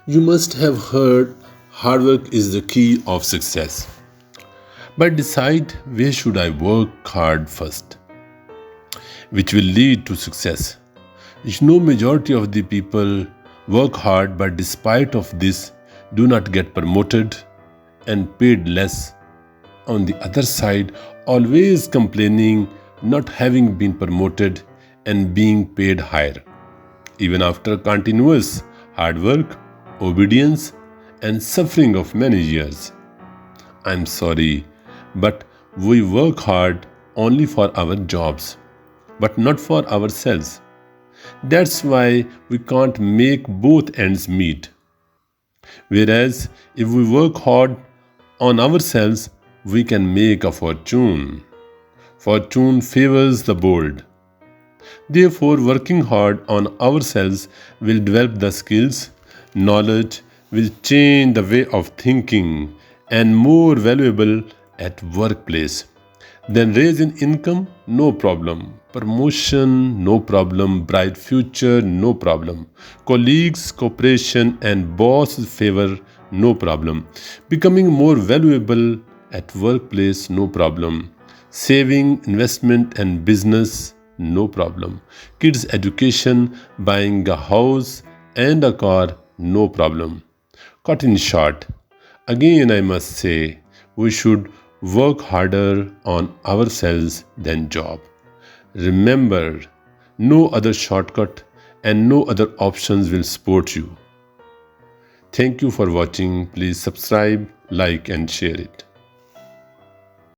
You must have heard hard work is the key of success. But decide where should I work hard first, which will lead to success. You know majority of the people work hard but despite of this do not get promoted and paid less. On the other side, always complaining not having been promoted and being paid higher. Even after continuous hard work, obedience, and suffering of many years. I'm sorry, but we work hard only for our jobs, but not for ourselves. That's why we can't make both ends meet. Whereas if we work hard on ourselves, we can make a fortune. Fortune favors the bold. Therefore, working hard on ourselves will develop the skills, knowledge will change the way of thinking, and more valuable at workplace. Then raise in income, no problem. Promotion, no problem. Bright future, no problem. Colleagues, cooperation, and boss favor, no problem. Becoming more valuable at workplace, no problem. Saving, investment, and business, no problem. Kids' education, buying a house and a car, no problem. Cut in short, again I must say, we should work harder on ourselves than job. Remember, no other shortcut and no other options will support you. Thank you for watching. Please subscribe, like and share it.